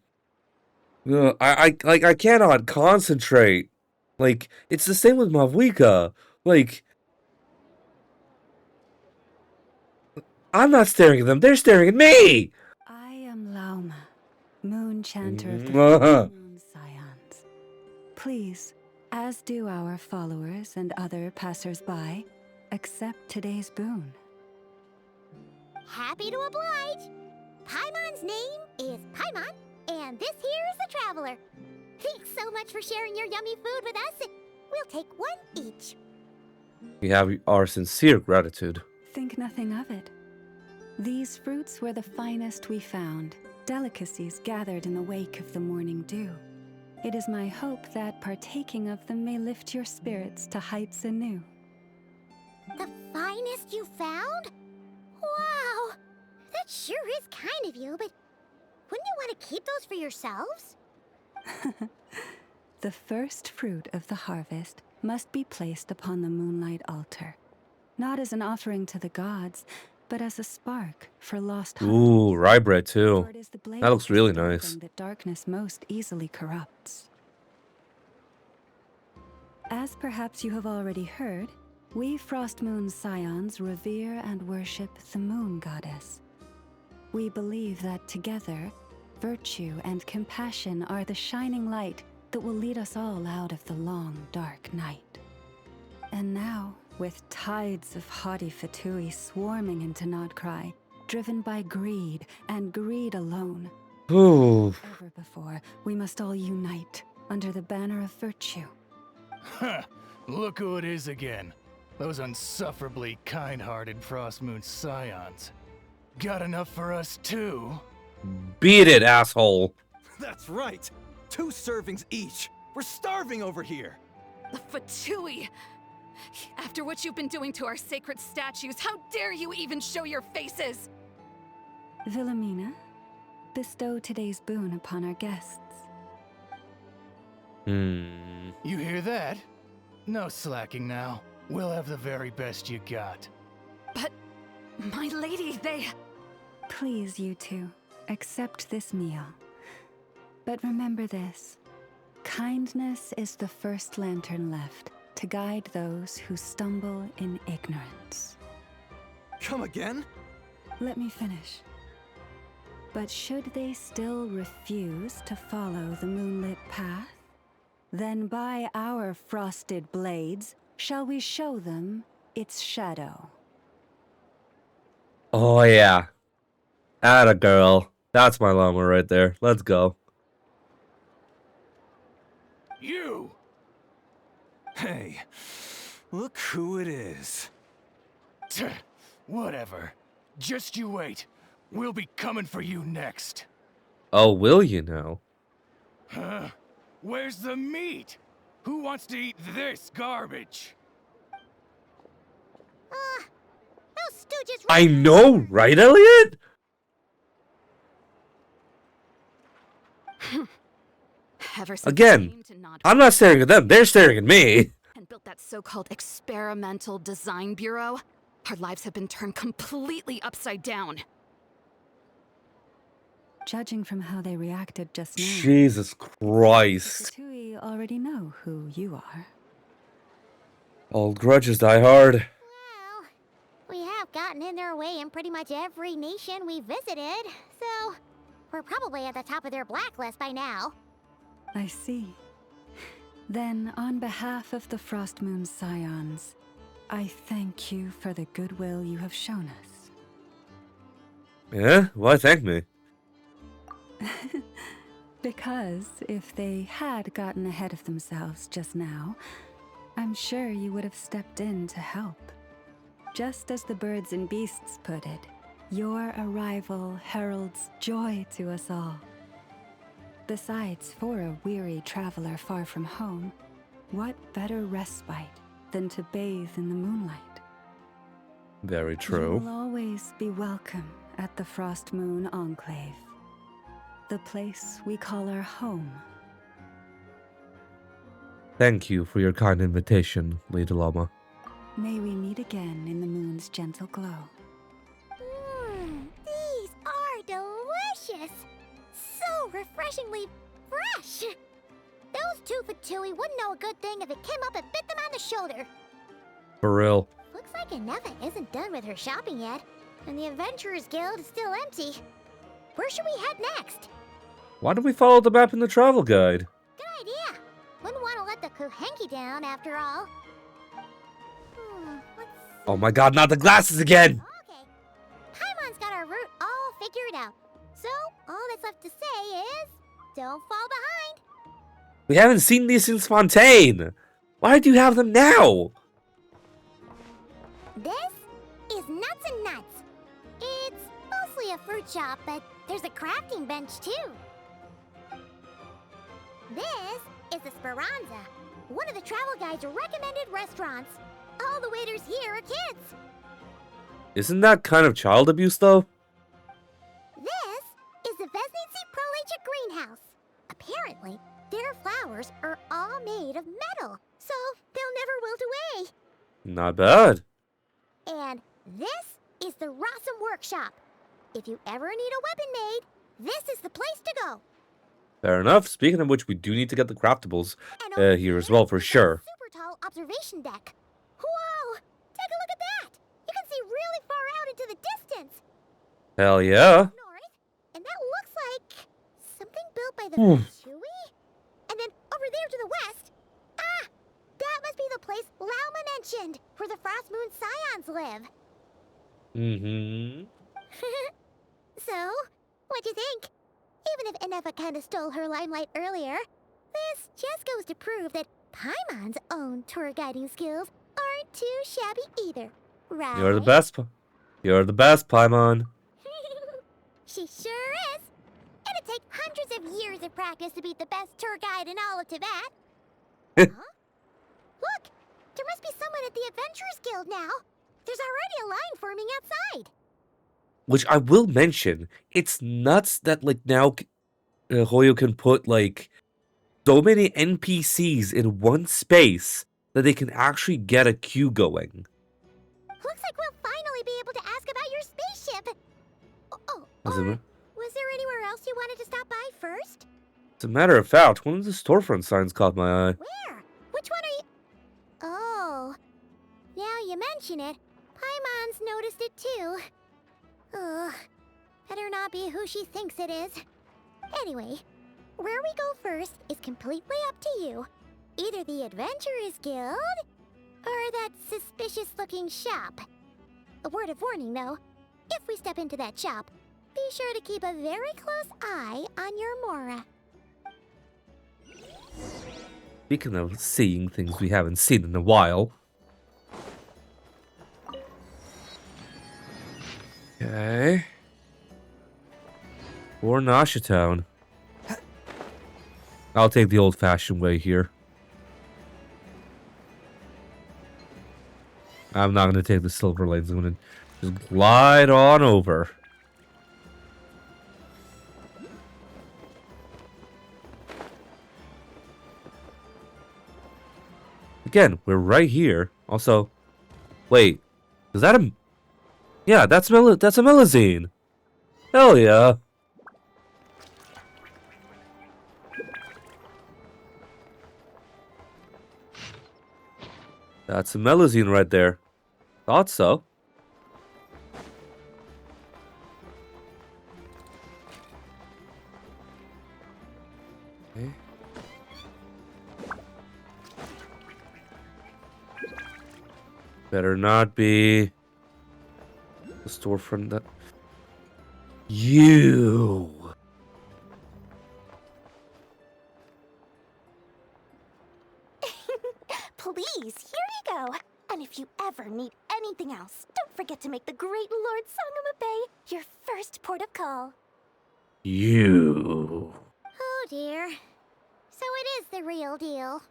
I cannot concentrate. Like, it's the same with Mavwika. Like, I'm not staring at them, they're staring at me! I am Lauma, moon chanter of the Mwah. moon scions. Please, as do our followers and other passers-by, accept today's boon. Happy to oblige. Paimon's name is Paimon, and this here is the Traveler. Thanks so much for sharing your yummy food with us. We'll take one each. We have our sincere gratitude. Think nothing of it. These fruits were the finest we found, delicacies gathered in the wake of the morning dew. It is my hope that partaking of them may lift your spirits to heights anew. The finest you found? Wow! That sure is kind of you, but wouldn't you want to keep those for yourselves? The first fruit of the harvest must be placed upon the moonlight altar, not as an offering to the gods, but as a spark for lost hunters. Ooh, rye bread too. For it is the That looks really blaze nice. that darkness most easily corrupts. As perhaps you have already heard, we Frost Moon Scions revere and worship the Moon Goddess. We believe that together, virtue and compassion are the shining light that will lead us all out of the long, dark night. And now, with tides of haughty Fatui swarming into Nodcry, driven by greed and greed alone, Ooh. ever before, we must all unite under the banner of virtue. Huh, look who it is again. Those unsufferably kind-hearted Frost Moon Scions. Got enough for us too? Beat it, asshole. That's right! 2 servings each! We're starving over here! The Fatui! After what you've been doing to our sacred statues, how dare you even show your faces? Wilhelmina, bestow today's boon upon our guests. You hear that? No slacking now. We'll have the very best you got. But, my lady, they... Please, you two, accept this meal. But remember this. Kindness is the first lantern left to guide those who stumble in ignorance. Come again? Let me finish. But should they still refuse to follow the moonlit path, then by our frosted blades shall we show them its shadow. Oh yeah. Atta girl. That's my llama right there. Let's go. You! Hey, look who it is. Tch, whatever. Just you wait. We'll be coming for you next. Oh, will you now? Huh? Where's the meat? Who wants to eat this garbage? Those stooges... I know, right, Elliot? Ever since Again, we came to Nod I'm not staring at them. They're staring at me. and built that so-called experimental design bureau, our lives have been turned completely upside down. Judging from how they reacted just now, Jesus Christ. the Tui already know who you are. Old grudges die hard. Well, we have gotten in their way in pretty much every nation we visited, so we're probably at the top of their blacklist by now. I see. Then, on behalf of the Frost Moon Scions, I thank you for the goodwill you have shown us. Yeah? Why thank me? Because if they had gotten ahead of themselves just now, I'm sure you would have stepped in to help. Just as the birds and beasts put it, your arrival heralds joy to us all. Besides, for a weary traveler far from home, what better respite than to bathe in the moonlight? Very You true. will always be welcome at the Frost Moon Enclave, the place we call our home. Thank you for your kind invitation, Lady Llama. May we meet again in the moon's gentle glow. These are delicious! So refreshingly fresh! Those 2 Fatui wouldn't know a good thing if it came up and bit them on the shoulder. For real. Looks like Inefa isn't done with her shopping yet, and the Adventurers Guild is still empty. Where should we head next? Why don't we follow the map in the travel guide? Good idea. Wouldn't want to let the Kuhenki down, after all. Let's Oh my god, not the glasses again! Okay. Paimon's got figure it out. So, all that's left to say is, don't fall behind. We haven't seen these since Fontaine. Why do you have them now? This is Nuts and Nuts. It's mostly a fruit shop, but there's a crafting bench too. This is the Speranza, one of the travel guide's recommended restaurants. All the waiters here are kids. Isn't that kind of child abuse, though? This is the Vesnici Prolecha greenhouse. Apparently, their flowers are all made of metal, so they'll never wilt away. Not bad. And this is the Rossum Workshop. If you ever need a weapon made, this is the place to go. Fair enough. Speaking of which, we do need to get the craftables And here as well, for sure. Super tall observation deck. Whoa! Take a look at that! You can see really far out into the distance. Hell yeah. North, and that looks like something built by the Fushui. And then over there to the west, that must be the place Lauma mentioned, where the Frost Moon Scions live. Mm-hmm. So, what'd you think? Even if Enefa kinda stole her limelight earlier, this just goes to prove that Paimon's own tour guiding skills aren't too shabby either, right? You're the best. You're the best, Paimon. She sure is. It'd take hundreds of years of practice to beat the best tour guide in all of Tibet. Huh? Look, there must be someone at the Adventurers Guild now. There's already a line forming outside. Which I will mention, it's nuts that, like, now Hoyo can put, like, so many NPCs in one space that they can actually get a queue going. Looks like we'll finally be able to ask about your spaceship. As Was there anywhere else you wanted to stop by first? a matter of fact, one of the storefront signs caught my eye. Where? Which one are you? Oh, now you mention it, Paimon's noticed it too. Ugh, better not be who she thinks it is. Anyway, where we go first is completely up to you. Either the Adventurers Guild, or that suspicious-looking shop. A word of warning, though. If we step into that shop, be sure to keep a very close eye on your Mora. Speaking of seeing things we haven't seen in a while. Okay. Or Nasha Town. I'll take the old-fashioned way here. I'm not going to take the silver lanes. I'm going to just glide on over. Again, we're right here. Also, wait, is that a... Yeah, that's a Melazine. Hell yeah. That's a Melazine right there. Thought so. Okay. Better not be the storefront that... You! Please, here you go. And if you ever need anything else, don't forget to make the great Lord Sangama Bay your first port of call. You. Oh dear. So it is the real deal.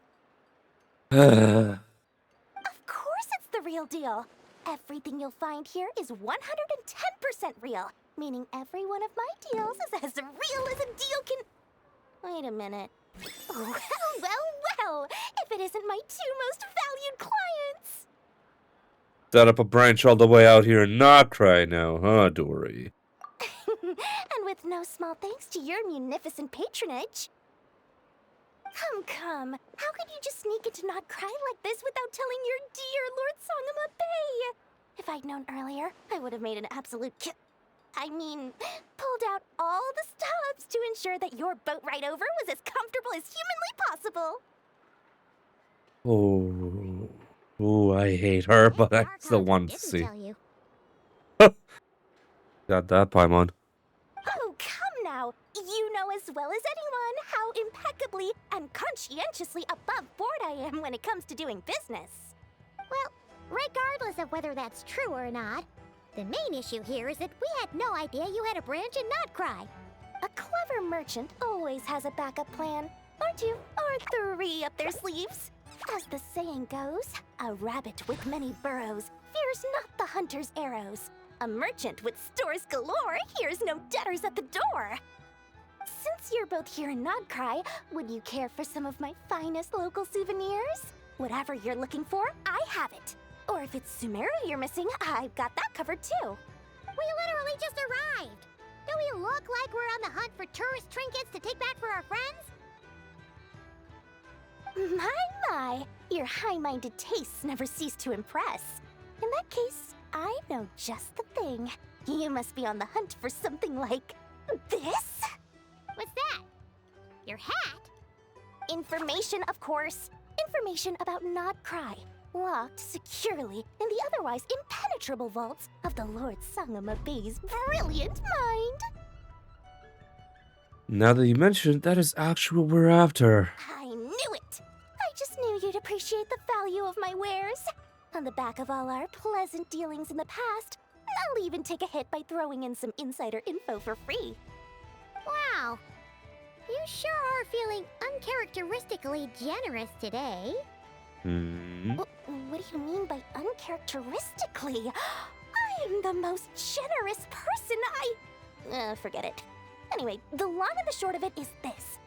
Of course it's the real deal. Everything you'll find here is 110% real, meaning every one of my deals is as real as a deal can... Wait a minute. Oh, well, if it isn't my two most valued clients. Set up a branch all the way out here in Noctry now, huh, Dory? And with no small thanks to your munificent patronage. Come. How could you just sneak into Noctry like this without telling your dear Lord Sangama Bay? If I'd known earlier, I would have made an absolute pulled out all the stops to ensure that your boat ride over was as comfortable as humanly possible. Oh, I hate her, but I still want to see. Got that, Paimon. as well as anyone how impeccably and conscientiously above board I am when it comes to doing business. Well, regardless of whether that's true or not, the main issue here is that we had no idea you had a branch in Nodcry. A clever merchant always has a backup plan, or two, or three up their sleeves. As the saying goes, a rabbit with many burrows fears not the hunter's arrows. A merchant with stores galore hears no debtors at the door. Since you're both here in Nodcry, would you care for some of my finest local souvenirs? Whatever you're looking for, I have it. Or if it's Sumeru you're missing, I've got that covered too. We literally just arrived. Do we look like we're on the hunt for tourist trinkets to take back for our friends? My, your high-minded tastes never cease to impress. In that case, I know just the thing. You must be on the hunt for something like this? What's that? Your hat? Information, of course. Information about Nodcry, locked securely in the otherwise impenetrable vaults of the Lord Sangama Bay's brilliant mind. Now that you mention it, that is actually what we're after. I knew it! I just knew you'd appreciate the value of my wares. On the back of all our pleasant dealings in the past, I'll even take a hit by throwing in some insider info for free. Wow. You sure are feeling uncharacteristically generous today. What do you mean by uncharacteristically? I am the most generous person forget it. Anyway, the long and the short of it is this.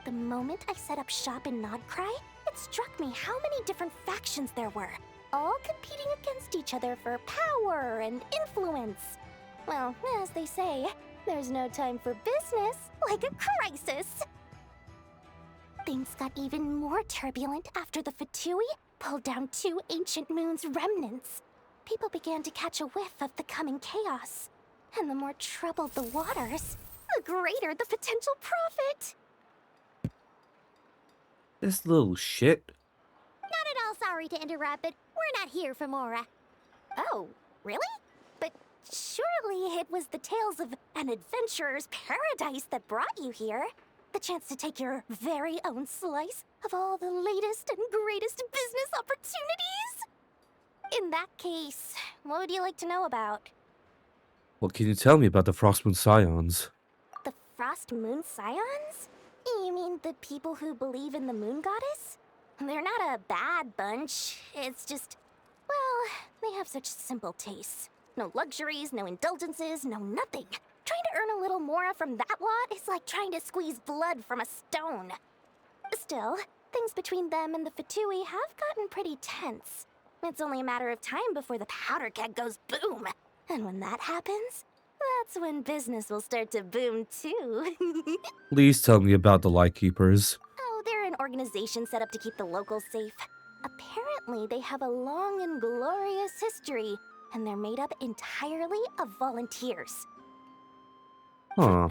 The moment I set up shop in Nodcry, it struck me how many different factions there were, all competing against each other for power and influence. Well, as they say, there's no time for business like a crisis. Things got even more turbulent after the Fatui pulled down 2 ancient moon's remnants. People began to catch a whiff of the coming chaos. And the more troubled the waters, the greater the potential profit. This little shit. Not at all sorry to interrupt, but we're not here for Mora. Oh, really? But surely it was the tales of an adventurer's paradise that brought you here. The chance to take your very own slice of all the latest and greatest business opportunities? In that case, what would you like to know about? What can you tell me about the Frostmoon Scions? The Frost Moon Scions? You mean the people who believe in the moon goddess? They're not a bad bunch. It's just, well, they have such simple tastes. No luxuries, no indulgences, no nothing. Trying to earn a little more from that lot is like trying to squeeze blood from a stone. Still, things between them and the Fatui have gotten pretty tense. It's only a matter of time before the powder keg goes boom. And when that happens, that's when business will start to boom too. Please tell me about the Lightkeepers. Oh, they're an organization set up to keep the locals safe. Apparently, they have a long and glorious history, and they're made up entirely of volunteers. Huh.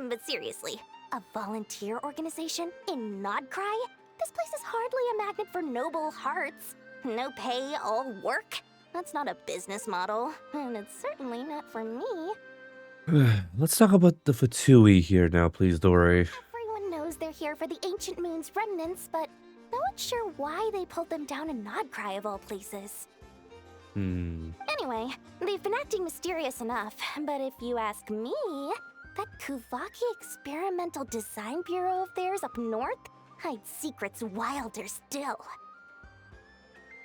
But seriously, a volunteer organization in Nodcry? This place is hardly a magnet for noble hearts. No pay, all work. That's not a business model, and it's certainly not for me. Let's talk about the Fatui here now, please, Dory. Everyone knows they're here for the Ancient Moon's remnants, but no one's sure why they pulled them down in Nodcry of all places. Anyway, they've been acting mysterious enough, but if you ask me, that Kuvaki Experimental Design Bureau of theirs up north hides secrets wilder still.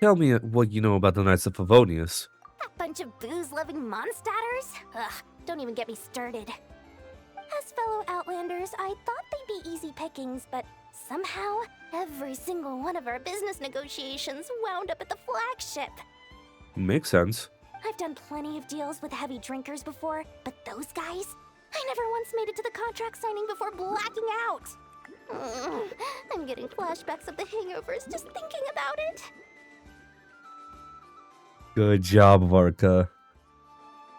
Tell me what you know about the Knights of Favonius. That bunch of booze-loving monstatters? Ugh, don't even get me started. As fellow Outlanders, I thought they'd be easy pickings, but somehow, every single one of our business negotiations wound up at the flagship. Makes sense. I've done plenty of deals with heavy drinkers before, but those guys? I never once made it to the contract signing before blacking out. I'm getting flashbacks of the hangovers just thinking about it. Good job, Varka.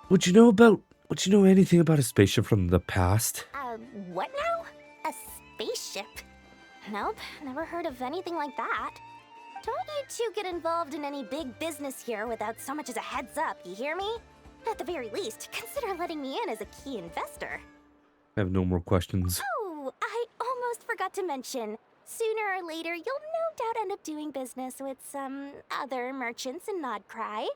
Would you know anything about a spaceship from the past? What now? A spaceship? Nope, never heard of anything like that. Don't you two get involved in any big business here without so much as a heads up, you hear me? At the very least, consider letting me in as a key investor. I have no more questions. Oh, I almost forgot to mention. Sooner or later, you'll no doubt end up doing business with some other merchants in Nodcry.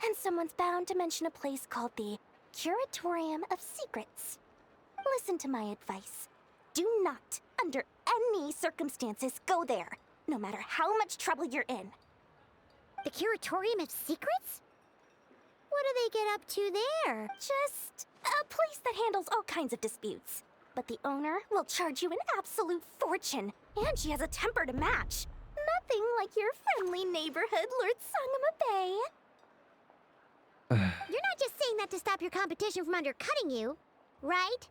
And someone's bound to mention a place called the Curatorium of Secrets. Listen to my advice. Do not, under any circumstances, go there, no matter how much trouble you're in. The Curatorium of Secrets? What do they get up to there? Just a place that handles all kinds of disputes. But the owner will charge you an absolute fortune, and she has a temper to match. Nothing like your friendly neighborhood, Lord Sangama Bay. You're not just saying that to stop your competition from undercutting you, right?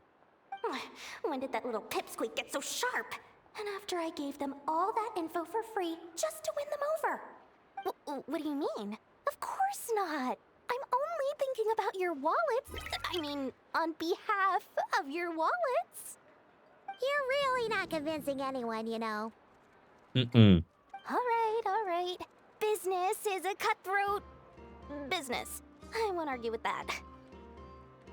When did that little pipsqueak get so sharp? And after I gave them all that info for free just to win them over. What do you mean? Of course not. I'm only thinking about your wallets. I mean, on behalf of your wallets. You're really not convincing anyone, you know. Mm-mm. All right. Business is a cutthroat business. I won't argue with that.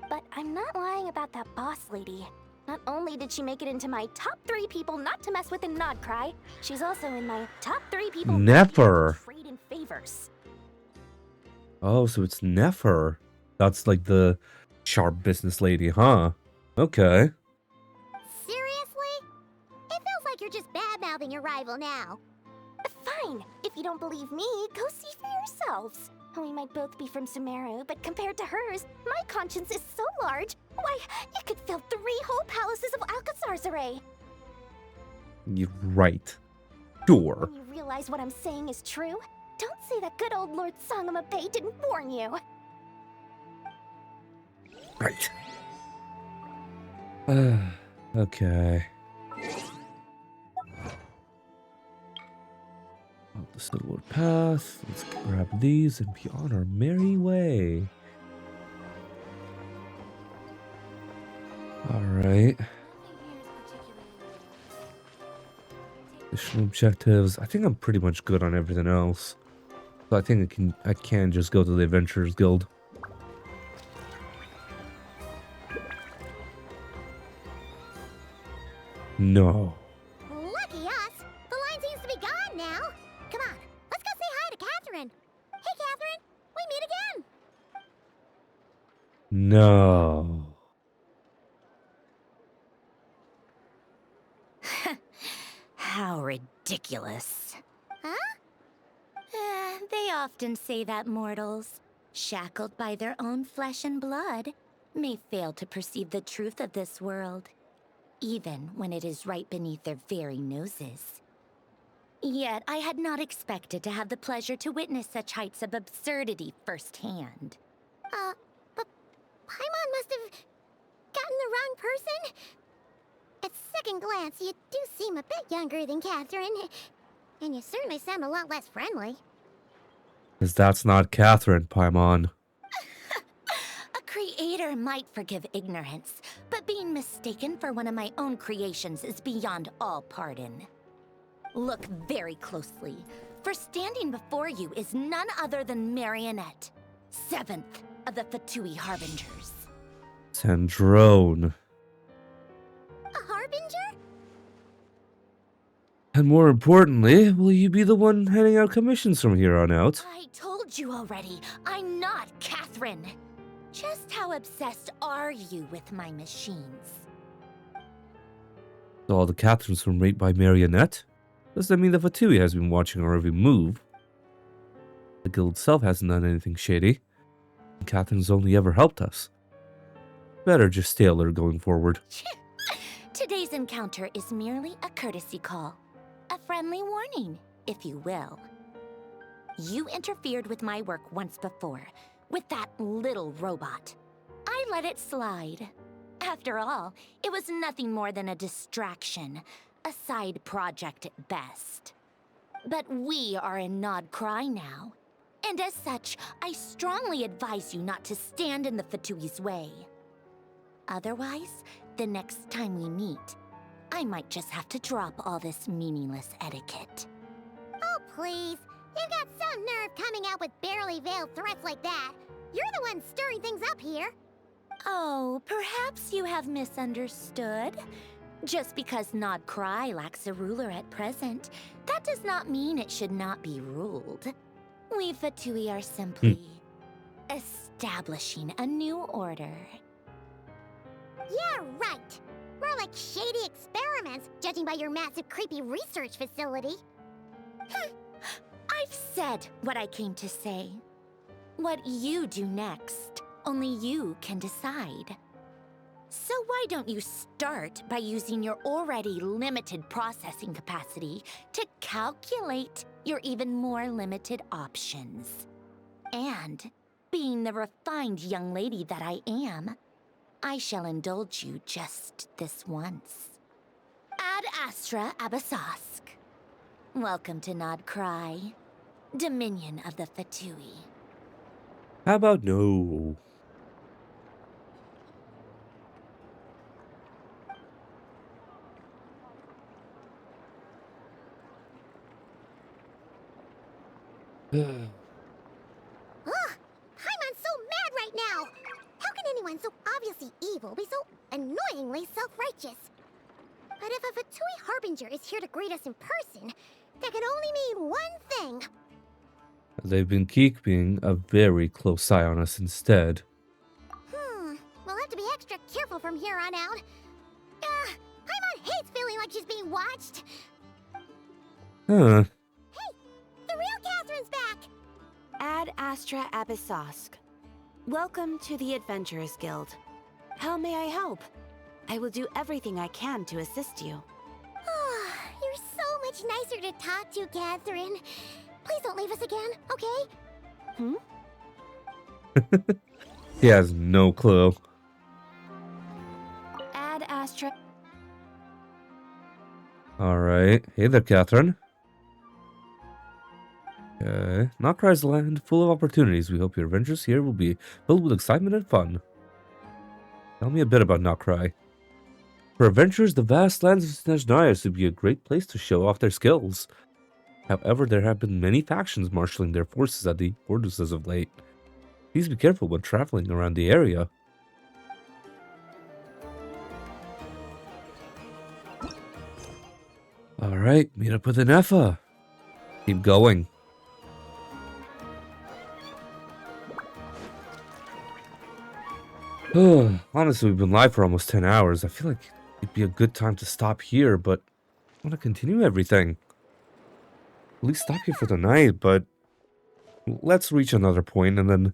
But I'm not lying about that boss lady. Not only did she make it into my top 3 people not to mess with in Nodcry, she's also in my top 3 people Never. to trade in favors. Oh, so it's Nefer. That's like the sharp business lady, huh? Okay. Seriously? It feels like you're just bad-mouthing your rival now. Fine. If you don't believe me, go see for yourselves. We might both be from Sumeru, but compared to hers, my conscience is so large, why, it could fill 3 whole palaces of Alcazar's array. You're right. Sure. When you realize what I'm saying is true, don't say that good old Lord Sangama Bay didn't warn you. Right. Okay. On the Silver Path. Let's grab these and be on our merry way. Alright. Additional objectives. I think I'm pretty much good on everything else. So I think I can just go to the Adventurers Guild. No. Lucky us! The line seems to be gone now. Come on, let's go say hi to Catherine. Hey, Catherine, we meet again. No. How ridiculous. Huh? They often say that mortals, shackled by their own flesh and blood, may fail to perceive the truth of this world, even when it is right beneath their very noses. Yet I had not expected to have the pleasure to witness such heights of absurdity firsthand. But Paimon must have gotten the wrong person. At second glance, you do seem a bit younger than Catherine. And you certainly sound a lot less friendly. Because that's not Catherine, Paimon. A creator might forgive ignorance, but being mistaken for one of my own creations is beyond all pardon. Look very closely, for standing before you is none other than Marionette, 7th of the Fatui Harbingers. Sandrone. A harbinger? And more importantly, will you be the one handing out commissions from here on out? I told you already, I'm not Catherine. Just how obsessed are you with my machines? So all the Catherines were raped by Marionette? Does that mean the Fatui has been watching our every move? The guild itself hasn't done anything shady. And Catherine's only ever helped us. Better just stay alert going forward. Today's encounter is merely a courtesy call. A friendly warning, if you will. You interfered with my work once before, with that little robot. I let it slide. After all, it was nothing more than a distraction, a side project at best. But we are in Nodcry now, and as such, I strongly advise you not to stand in the Fatui's way. Otherwise, the next time we meet, I might just have to drop all this meaningless etiquette. Oh, please. You've got some nerve coming out with barely veiled threats like that. You're the one stirring things up here. Oh, perhaps you have misunderstood. Just because Nod Cry lacks a ruler at present, that does not mean it should not be ruled. We Fatui are simply establishing a new order. Yeah, right. More like shady experiments, judging by your massive creepy research facility. I've said what I came to say. What you do next, only you can decide. So why don't you start by using your already limited processing capacity to calculate your even more limited options? And, being the refined young lady that I am, I shall indulge you just this once. Ad Astra Abasask. Welcome to Nod Cry, Dominion of the Fatui. How about no? Ugh! Paimon's so mad right now! How can anyone so obviously evil be so annoyingly self-righteous? But if a Fatui Harbinger is here to greet us in person, that can only mean one thing. They've been keeping a very close eye on us instead. We'll have to be extra careful from here on out. Paimon hates feeling like she's being watched. Huh. The real Catherine's back! Ad Astra Abyssosque. Welcome to the Adventurers Guild. How may I help? I will do everything I can to assist you. You're so much nicer to talk to, Catherine. Please don't leave us again, okay? He has no clue. Ad Astra. Alright. Hey there, Catherine. Okay. Notcry's land full of opportunities. We hope your adventures here will be filled with excitement and fun. Tell me a bit about Notcry. For adventurers, the vast lands of Snezhnaya would be a great place to show off their skills. However, there have been many factions marshaling their forces at the borders as of late. Please be careful when traveling around the area. Alright, meet up with Anefa. Keep going. Honestly, we've been live for almost 10 hours. I feel like it'd be a good time to stop here, but I want to continue everything. At least stop here for the night, but let's reach another point and then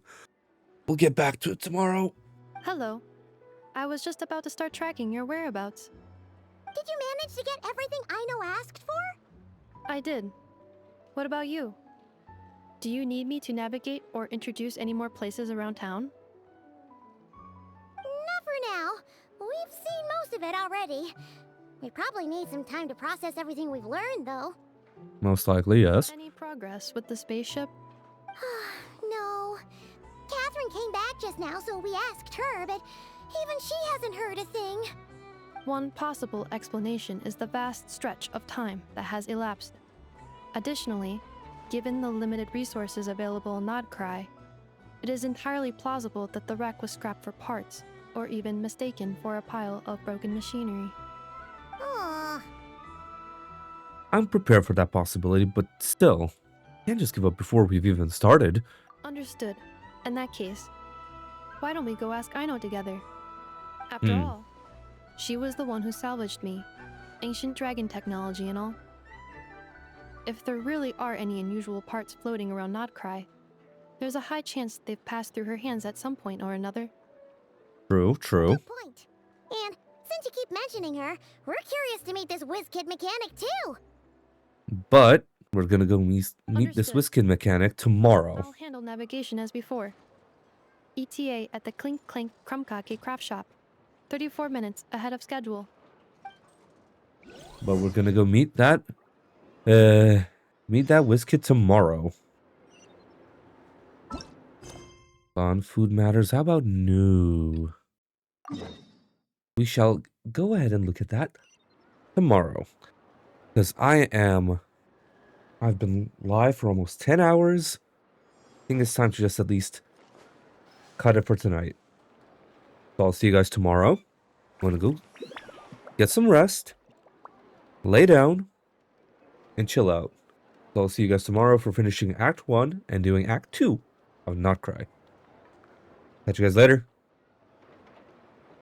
we'll get back to it tomorrow. Hello. I was just about to start tracking your whereabouts. Did you manage to get everything Aino asked for? I did. What about you? Do you need me to navigate or introduce any more places around town? Not for now. We've seen most of it already. We probably need some time to process everything we've learned, though. Most likely, yes. Any progress with the spaceship? No. Catherine came back just now, so we asked her, but even she hasn't heard a thing. One possible explanation is the vast stretch of time that has elapsed. Additionally, given the limited resources available in Nodcry, it is entirely plausible that the wreck was scrapped for parts, or even mistaken for a pile of broken machinery. Aww. I'm prepared for that possibility, but still, can't just give up before we've even started. Understood. In that case, why don't we go ask Aino together? After all, she was the one who salvaged me. Ancient dragon technology and all. If there really are any unusual parts floating around Nodcry, there's a high chance they've passed through her hands at some point or another. True, true. Good point. And since you keep mentioning her, we're curious to meet this whiz-kid mechanic too. But we're gonna go meet this Understood. Whiskin mechanic tomorrow. I'll handle navigation as before. ETA at the Clink Clank Krumkake craft shop. 34 minutes ahead of schedule. But we're gonna go meet that Whiskin tomorrow. On food matters, how about no? We shall go ahead and look at that tomorrow. Because I've been live for almost 10 hours. I think it's time to just at least cut it for tonight. So I'll see you guys tomorrow. I'm gonna go get some rest, lay down, and chill out. So I'll see you guys tomorrow for finishing Act 1 and doing Act 2 of Not Cry. Catch you guys later.